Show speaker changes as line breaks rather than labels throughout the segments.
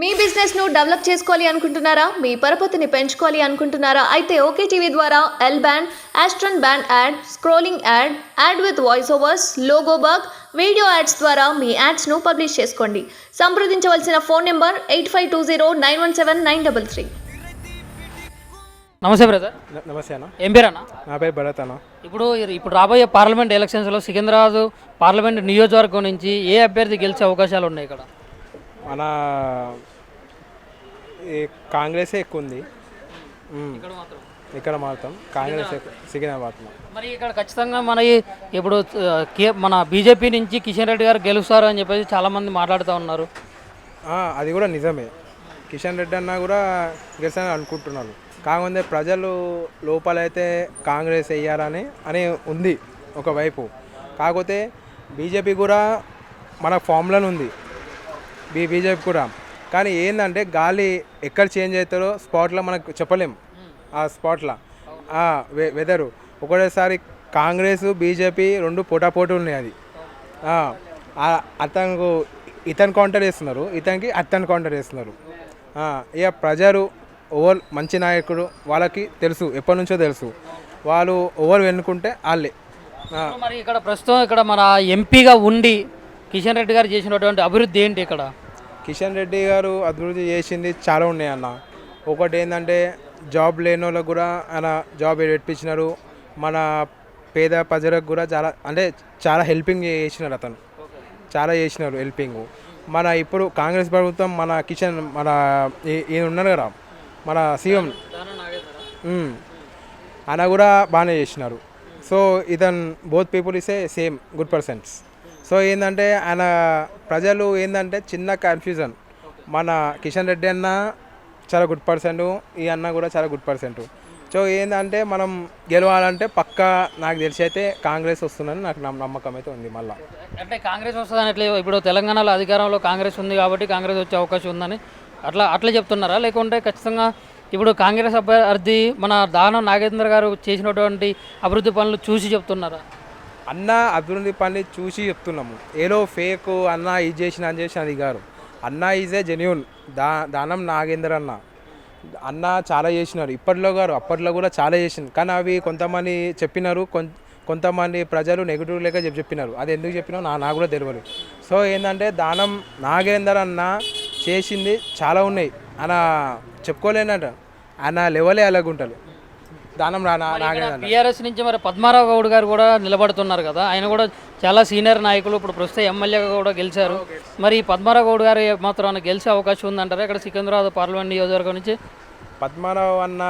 మీ business ను develop చేసుకోవాలి అనుకుంటున్నారా? మీ పరపతిని పెంచుకోవాలి అనుకుంటున్నారా? అయితే ఓకే టీవీ ద్వారా L band, Aston band ad, scrolling ad, ad with voice overs, logo bug, video ads ద్వారా మీ యాడ్స్ ను పబ్లిష్ చేసుకోండి. సంప్రదించవలసిన ఫోన్ నెంబర్ 8520917933.
నమస్తే బ్రదర్.
నమస్తే అన్న.
ఏం పేరు అన్న?
నా పేరు భరత్ అన్న.
ఇప్పుడు రాబోయే పార్లమెంట్ ఎలక్షన్స్లో సికింద్రాబాద్ పార్లమెంట్ నియోజకవర్గం నుంచి ఏ అభ్యర్థి గెలిచే అవకాశాలు ఉన్నాయి ఇక్కడ?
మన ఈ కాంగ్రెసే ఎక్కువ ఉంది ఇక్కడ మాత్రం కాంగ్రెస్ సికింద్రాబాద్.
మరి ఇక్కడ ఖచ్చితంగా ఇప్పుడు మన బీజేపీ నుంచి కిషన్ రెడ్డి గారు గెలుస్తారు అని చెప్పేసి చాలామంది మాట్లాడుతూ ఉన్నారు.
అది కూడా నిజమే. కిషన్ రెడ్డి అన్న కూడా గెలుస్తారని అనుకుంటున్నారు. కాకపోతే ప్రజలు లోపలైతే కాంగ్రెస్ వేయాలని ఉంది ఒకవైపు. కాకపోతే బీజేపీ కూడా మన ఫామ్లోనే ఉంది బీజేపీ కూడా. కానీ ఏంటంటే గాలి ఎక్కడ చేంజ్ అవుతారో స్పాట్లో మనకు చెప్పలేము. ఆ స్పాట్లో వెదరు ఒకటేసారి కాంగ్రెస్ బీజేపీ రెండు పోటాపోటీ ఉన్నాయి. అది అతను ఇతను కౌంటర్ వేస్తున్నారు, ఇతనికి అతను కౌంటర్ వేస్తున్నారు. ఇక ప్రజలు ఓవర్ మంచి నాయకుడు వాళ్ళకి తెలుసు, ఎప్పటి నుంచో తెలుసు. వాళ్ళు ఓవర్ వెనుకుంటే వాళ్ళే.
మరి ఇక్కడ ప్రస్తుతం ఇక్కడ మన ఎంపీగా ఉండి కిషన్ రెడ్డి గారు చేసినటువంటి అభివృద్ధి ఏంటి? ఇక్కడ
కిషన్ రెడ్డి గారు అభివృద్ధి చేసింది చాలా ఉన్నాయి అన్న. ఒకటి ఏంటంటే జాబ్ లేని వాళ్ళకు కూడా ఆయన జాబ్ పెట్టించినారు. మన పేద ప్రజలకు కూడా చాలా హెల్పింగ్ చేసినారు. అతను చాలా చేసినారు హెల్పింగ్. మన ఇప్పుడు కాంగ్రెస్ ప్రభుత్వం మన ఈయన ఉన్నారు కదా, మన సీఎం ఆయన కూడా బాగానే చేసినారు. So both people is a same good persons. So ఏంటంటే ఆయన ప్రజలు ఏంటంటే చిన్న కన్ఫ్యూజన్. మన కిషన్ రెడ్డి అన్న చాలా గుడ్ పర్సన్, ఈ అన్న కూడా చాలా గుడ్ పర్సన్. సో ఏంటంటే మనం గెలవాలంటే పక్కా నాకు తెలిసి అయితే కాంగ్రెస్ వస్తుందని నాకు నమ్మకం అయితే ఉంది. మళ్ళీ
అంటే కాంగ్రెస్ వస్తుందని ఎట్లా? ఇప్పుడు తెలంగాణలో అధికారంలో కాంగ్రెస్ ఉంది కాబట్టి కాంగ్రెస్ వచ్చే అవకాశం ఉందని అట్లా చెప్తున్నారా? లేకుంటే ఖచ్చితంగా ఇప్పుడు కాంగ్రెస్ అభ్యర్థి మన దానం నాగేంద్ర గారు చేసినటువంటి అభివృద్ధి పనులు చూసి చెప్తున్నారా?
అన్న అభివృద్ధి పని చూసి చెప్తున్నాము. ఏదో ఫేక్ అన్న ఇది చేసిన అని చేసిన అది గారు. అన్న is a genuine. Danam Nagender అన్న చాలా చేసినారు అప్పట్లో కూడా చాలా చేసింది. కానీ అవి కొంతమంది చెప్పినారు, కొంతమంది ప్రజలు నెగిటివ్ లేక చెప్పినారు. అది ఎందుకు చెప్పినారో నాకు కూడా తెలియదు. సో ఏంటంటే దానం నాగేందర్ అన్న చేసింది చాలా ఉన్నాయి. ఆయన చెప్పుకోలేనట, ఆయన లెవెలే అలాగుంటారు. దానం
టీఆర్ఎస్ నుంచి మరి పద్మారావు గౌడ్ గారు కూడా నిలబడుతున్నారు కదా, ఆయన కూడా చాలా సీనియర్ నాయకులు, ఇప్పుడు ప్రస్తుతం ఎమ్మెల్యేగా కూడా గెలిచారు. మరి పద్మారావు గౌడ్ గారు మాత్రం గెలిచే అవకాశం ఉందంటారా ఇక్కడ సికింద్రాబాద్ పార్లమెంట్ నియోజకవర్గం నుంచి?
పద్మారావు అన్న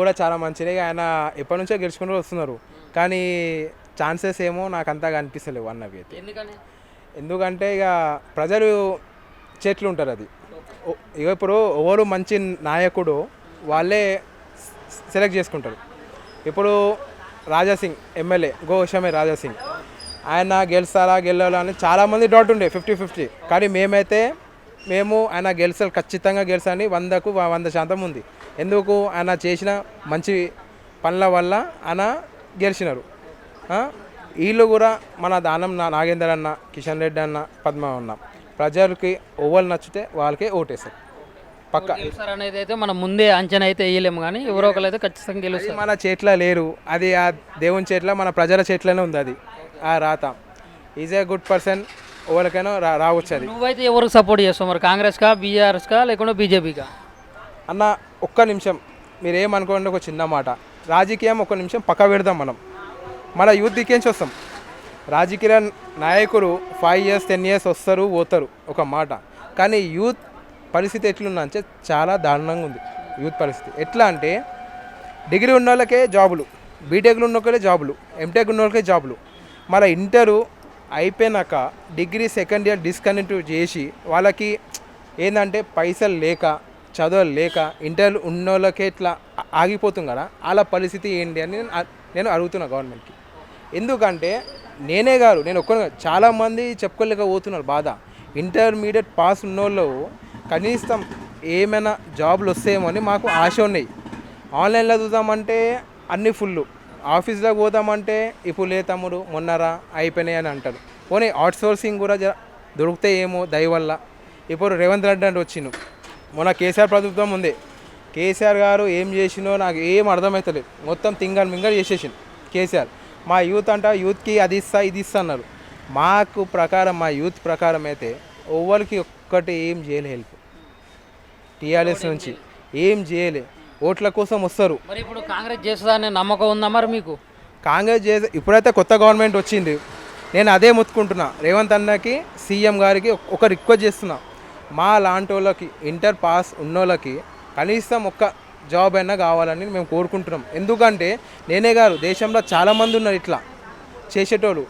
కూడా చాలా మంచిది. ఆయన ఎప్పటి నుంచో గెలుచుకుంటూ వస్తున్నారు. కానీ ఛాన్సెస్ ఏమో నాకు అంతగా అనిపిస్తలేవు అన్నవి అయితే. ఎందుకంటే ఇక ప్రజలు చేట్లు ఉంటారు. అది ఇప్పుడు ఎవరు మంచి నాయకుడు వాళ్ళే సెలెక్ట్ చేసుకుంటారు. ఇప్పుడు రాజాసింగ్ ఎమ్మెల్యే గోషమే రాజాసింగ్, ఆయన గెలవాలా అని చాలామంది డౌట్ ఉండే 50-50. కానీ మేము ఆయన ఖచ్చితంగా గెలిచాలని 100% ఉంది. ఎందుకు? ఆయన చేసిన మంచి పనుల వల్ల ఆయన గెలిచినారు. వీళ్ళు కూడా మన దానం నాగేందర్ అన్న, కిషన్ రెడ్డి అన్న, పద్మ అన్న ప్రజలకి ఓవర్ నచ్చితే వాళ్ళకే ఓటేస్తారు పక్క
అనేది అయితే మనం ముందే అంచనా అయితే వేయలేము. కానీ ఎవరో ఒకరు అయితే ఖచ్చితంగా గెలుస్తారు.
మన చేతిలో లేరు, అది ఆ దేవుని చేతిలో, మన ప్రజల చేతిలోనే ఉంది. అది ఆ రాత. ఈజ్ ఏ గుడ్ పర్సన్, ఎవరికైనా రావచ్చు. అది
నువ్వైతే ఎవరికి సపోర్ట్ చేస్తావు మరి? కాంగ్రెస్కా, బీఆర్ఎస్కా, లేకుంటే బీజేపీకా?
అన్న ఒక్క నిమిషం మీరు ఏమనుకోండి, ఒక చిన్న మాట. రాజకీయం ఒక్క నిమిషం పక్క పెడదాం. మన యూత్ దిక్కేంచి వస్తాం. రాజకీయ నాయకులు 5 years 10 years వస్తారు పోతారు ఒక మాట. కానీ యూత్ పరిస్థితి ఎట్లున్నా అంటే చాలా దారుణంగా ఉంది. యూత్ పరిస్థితి ఎట్లా అంటే డిగ్రీ ఉన్న వాళ్ళకే జాబులు, బీటెక్లు ఉన్న వాళ్ళకే జాబులు, ఎంటెక్ ఉన్న వాళ్ళకే జాబులు. మన ఇంటరు అయిపోయినాక డిగ్రీ సెకండ్ ఇయర్ డిస్కనెక్ట్ చేసి వాళ్ళకి ఏంటంటే పైసలు లేక, చదువులు లేక ఇంటర్ ఉన్న వాళ్ళకే ఇట్లా ఆగిపోతుంది కదా. వాళ్ళ పరిస్థితి ఏంటి అని నేను అడుగుతున్నా గవర్నమెంట్కి. ఎందుకంటే నేను ఒక్కరు చాలామంది చెప్పుకోలేకపోతున్నారు బాధ. ఇంటర్మీడియట్ పాస్ ఉన్నోళ్ళు కనీసం ఏమైనా జాబులు వస్తాయేమో అని మాకు ఆశ ఉన్నాయి. ఆన్లైన్లో చూద్దామంటే అన్నీ ఫుల్, ఆఫీస్లోకి పోదామంటే ఇప్పుడు లే తమ్ముడు మొన్నరా అయిపోయినాయి అని అంటారు. పోనీ అవుట్ సోర్సింగ్ కూడా దొరుకుతాయేమో దయ వల్ల. ఇప్పుడు రేవంత్ రెడ్డి అంటే వచ్చిండు. మొన్న కేసీఆర్ ప్రభుత్వం ఉంది, కేసీఆర్ గారు ఏం చేసినో నాకు ఏం అర్థమవుతలేదు. మొత్తం తింగర్ మింగర్ చేసేసిండు కేసీఆర్. మా యూత్ అంట యూత్కి అది ఇస్తా ఇది ఇస్తా అన్నారు. మాకు ప్రకారం మా యూత్ ప్రకారం అయితే ఎవరికి ఒక్కటి ఏం చేయలే హెల్ప్. టీఆర్ఎస్ నుంచి ఏం చేయలే, ఓట్ల కోసం వస్తారు.
మరి ఇప్పుడు కాంగ్రెస్ చేస్తుందనే నమ్మకం ఉందా మరి మీకు?
కాంగ్రెస్ చేసే ఇప్పుడైతే కొత్త గవర్నమెంట్ వచ్చింది, నేను అదే మొత్తుకుంటున్నా. రేవంత్ అన్నకి సీఎం గారికి ఒక రిక్వెస్ట్ చేస్తున్నా, మా లాంటి వాళ్ళకి ఇంటర్ పాస్ ఉన్నోళ్ళకి కనీసం ఒక్క జాబ్ అయినా కావాలని మేము కోరుకుంటున్నాం. ఎందుకంటే నేనే గారు దేశంలో చాలామంది ఉన్నారు ఇట్లా చేసేటోళ్ళు.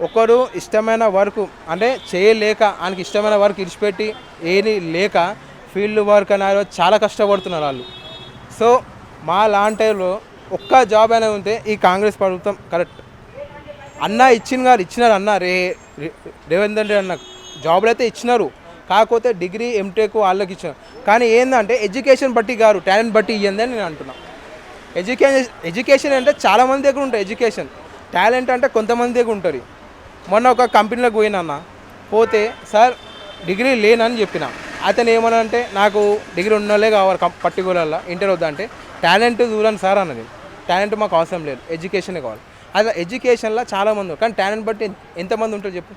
ఒకరు ఇష్టమైన వర్క్ అంటే చేయలేక ఆయనకి ఇష్టమైన వర్క్ ఇడిచిపెట్టి ఏది లేక ఫీల్డ్ వర్క్ అనేది చాలా కష్టపడుతున్నారు వాళ్ళు. సో మా లాంటి ఒక్క జాబ్ అనేది ఉంటే ఈ కాంగ్రెస్ ప్రభుత్వం కరెక్ట్. అన్న ఇచ్చినారు అన్న రేవంత్ రెడ్డి అన్న జాబులు అయితే ఇచ్చినారు. కాకపోతే డిగ్రీ ఎంటెక్ వాళ్ళకి ఇచ్చినారు. కానీ ఏంటంటే ఎడ్యుకేషన్ బట్టి గారు టాలెంట్ బట్టి ఇవ్వండి అని నేను అంటున్నా. ఎడ్యుకేషన్ అంటే చాలామంది దగ్గర ఉంటుంది ఎడ్యుకేషన్, టాలెంట్ అంటే కొంతమంది దగ్గర ఉంటుంది. మొన్న ఒక కంపెనీలోకి పోయినా, పోతే సార్ డిగ్రీ లేనని చెప్పిన. అతను ఏమన్నా అంటే నాకు డిగ్రీ ఉన్నోళ్ళే కావాలి పర్టికులర్గా, ఇంటర్ వద్దంటే టాలెంట్ చూడండి సార్ అన్నది. టాలెంట్ మాకు అవసరం లేదు, ఎడ్యుకేషనే కావాలి. అలా ఎడ్యుకేషన్లో చాలామంది, కానీ టాలెంట్ బట్టి ఎంతమంది ఉంటారు చెప్పు.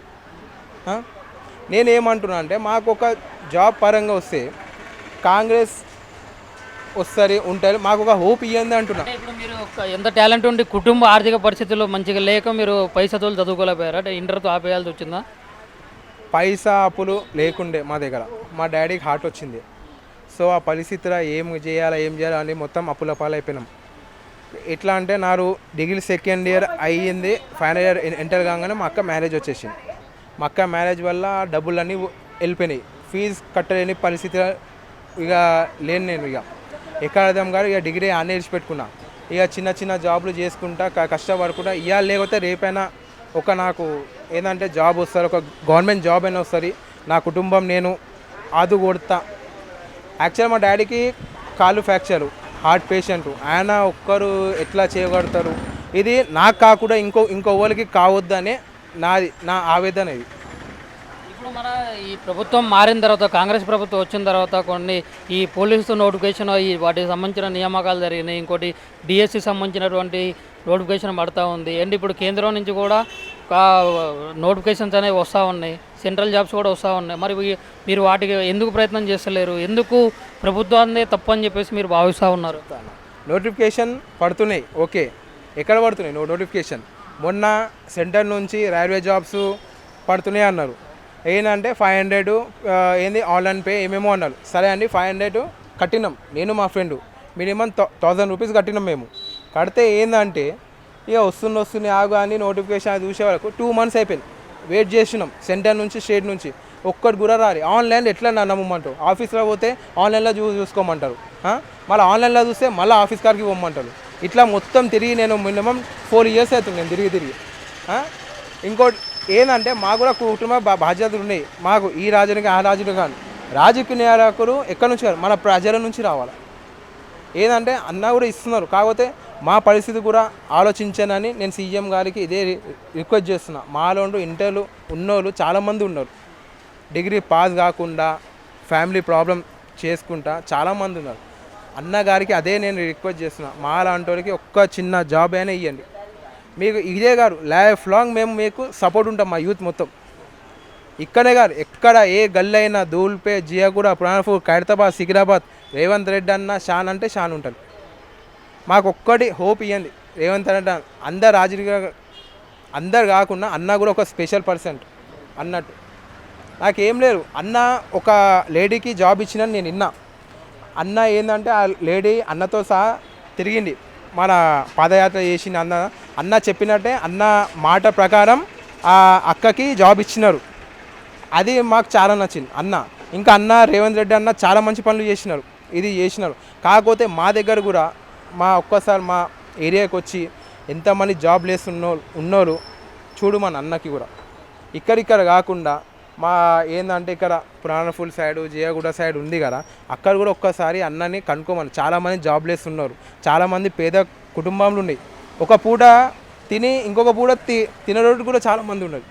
నేనేమంటున్నా అంటే మాకు ఒక జాబ్ పరంగా వస్తే కాంగ్రెస్ వస్తుంది ఉంటుంది, మాకు ఒక హోప్ ఇవ్వండి అంటున్నా.
ఇప్పుడు మీరు ఎంత టాలెంట్ ఉండి కుటుంబ ఆర్థిక పరిస్థితుల్లో మంచిగా లేక మీరు పైసలు చదువుకోలేకపోయారా? అంటే ఇంటర్తో ఆపేయాల్సి వచ్చిందా?
పైసా అప్పులు లేకుండే మా దగ్గర. మా డాడీకి హార్ట్ వచ్చింది. సో ఆ పరిస్థితిలో ఏం చేయాలి అని మొత్తం అప్పుల పాలైపోయినాం. ఎట్లా అంటే నాకు డిగ్రీ సెకండ్ ఇయర్ అయ్యింది, ఫైనల్ ఇయర్ ఎంటర్ కాగానే మా అక్క మ్యారేజ్ వచ్చేసింది. మా అక్క మ్యారేజ్ వల్ల డబ్బులన్నీ వెళ్ళిపోయినాయి. ఫీజు కట్టలేని పరిస్థితి ఇక లేను నేను. ఇక ఎక్కడ అర్థం కాదు, ఇక డిగ్రీ అన్నీ విడిచిపెట్టుకున్నా. ఇక చిన్న చిన్న జాబులు చేసుకుంటా కష్టపడుకుంటా ఇవాళ లేకపోతే రేపైనా ఒక నాకు ఏంటంటే జాబ్ వస్తుంది, ఒక గవర్నమెంట్ జాబ్ అయినా వస్తుంది, నా కుటుంబం నేను ఆదుకొడతా. యాక్చువల్ మా డాడీకి కాళ్ళు ఫ్రాక్చరు, హార్ట్ పేషెంట్. ఆయన ఒక్కరు ఎట్లా చేయగలుగుతారు? ఇది నాకు కాకుండా ఇంకో వాళ్ళకి కావద్దనే నా ఆవేదన ఇది.
ఇప్పుడు మన ఈ ప్రభుత్వం మారిన తర్వాత, కాంగ్రెస్ ప్రభుత్వం వచ్చిన తర్వాత కొన్ని ఈ పోలీసు నోటిఫికేషన్ వాటికి సంబంధించిన నియామకాలు జరిగినాయి. ఇంకోటి డిఎస్సి సంబంధించినటువంటి నోటిఫికేషన్ పడుతూ ఉంది. అండ్ ఇప్పుడు కేంద్రం నుంచి కూడా నోటిఫికేషన్స్ అనేవి వస్తూ ఉన్నాయి, సెంట్రల్ జాబ్స్ కూడా వస్తూ ఉన్నాయి. మరి మీరు వాటికి ఎందుకు ప్రయత్నం చేస్తలేరు? ఎందుకు ప్రభుత్వాన్ని తప్పు అని చెప్పేసి మీరు భావిస్తూ ఉన్నారు?
నోటిఫికేషన్ పడుతున్నాయి, ఓకే. ఎక్కడ పడుతున్నాయి నోటిఫికేషన్? మొన్న సెంటర్ నుంచి రైల్వే జాబ్స్ పడుతున్నాయి అన్నారు. ఏంటంటే 500 ఏంది ఆన్లైన్ పే ఏమేమో అన్నారు. సరే అండి 500 కట్టినాం, నేను మా ఫ్రెండ్ మినిమం 1000 రూపీస్ కట్టినాం. మేము కడితే ఏంటంటే ఇక వస్తుంది ఆగు అని నోటిఫికేషన్ అది చూసే వరకు 2 months అయిపోయింది. వెయిట్ చేసినాం సెంటర్ నుంచి స్టేట్ నుంచి, ఒక్కటి కూడా రాలి. ఆన్లైన్ ఎట్లా నమ్మమంటారు? ఆఫీస్లో పోతే ఆన్లైన్లో చూసుకోమంటారు, మళ్ళీ ఆన్లైన్లో చూస్తే మళ్ళీ ఆఫీస్ కాడికి పోమంటారు. ఇట్లా మొత్తం తిరిగి నేను మినిమం 4 years అవుతుంది నేను తిరిగి. ఇంకోటి ఏంటంటే మాకు కూడా కుటుంబ బాధ్యతలు ఉన్నాయి. మాకు ఈ రాజునికి ఆ రాజుని కానీ రాజకీయ నాయకులు ఎక్కడి నుంచి మన ప్రజల నుంచి రావాలి. ఏంటంటే అన్న కూడా ఇస్తున్నారు, కాకపోతే మా పరిస్థితి కూడా ఆలోచించానని నేను సీఎం గారికి ఇదే రిక్వెస్ట్ చేస్తున్నా. మాలో ఇంటర్లు ఉన్నోళ్ళు చాలామంది ఉన్నారు, డిగ్రీ పాస్ కాకుండా ఫ్యామిలీ ప్రాబ్లం చేసుకుంటా చాలామంది ఉన్నారు. అన్నగారికి అదే నేను రిక్వెస్ట్ చేస్తున్నా, మా లాంటి వాళ్ళకి ఒక్క చిన్న జాబ్ అయినా ఇవ్వండి. మీకు ఇదే గారు లైఫ్ లాంగ్ మేము మీకు సపోర్ట్ ఉంటాం. మా యూత్ మొత్తం ఇక్కడే గారు ఎక్కడ ఏ గల్లీ అయినా దూల్పే, జియాగూడ, ప్రాణపూర్, ఖైరతాబాద్, సికింద్రాబాద్ రేవంత్ రెడ్డి అన్న షాన్ అంటే షాన్ ఉంటుంది. మాకు ఒక్కటి హోప్ ఇవ్వండి. రేవంత్ రెడ్డి అందరు రాజకీయ అందరు కాకుండా అన్న కూడా ఒక స్పెషల్ పర్సెంట్ అన్నట్టు. నాకేం లేదు, అన్న ఒక లేడీకి జాబ్ ఇచ్చినని నేను విన్నా. అన్న ఏంటంటే ఆ లేడీ అన్నతో సహా తిరిగింది, మన పాదయాత్ర చేసిన అన్న చెప్పినట్టే అన్న మాట ప్రకారం ఆ అక్కకి జాబ్ ఇచ్చినారు. అది మాకు చాలా నచ్చింది. ఇంకా అన్న రేవంత్ రెడ్డి అన్న చాలా మంచి పనులు చేసినారు, ఇది చేసినారు. కాకపోతే మా దగ్గర కూడా ఒక్కసారి మా ఏరియాకి వచ్చి ఎంతమంది జాబ్ లెస్ ఉన్నోళ్ళు చూడు మన అన్నకి కూడా. ఇక్కడ కాకుండా మా ఏంటంటే ఇక్కడ ప్రాణఫుల్ సైడు, జియాగూడ సైడ్ ఉంది కదా, అక్కడ కూడా ఒక్కసారి అన్నని కనుక్కోమని. చాలామంది జాబ్ లెస్ ఉన్నారు, చాలామంది పేద కుటుంబాలు ఉన్నాయి. ఒక పూట తిని ఇంకొక పూట తినరోజు కూడా చాలామంది ఉన్నారు.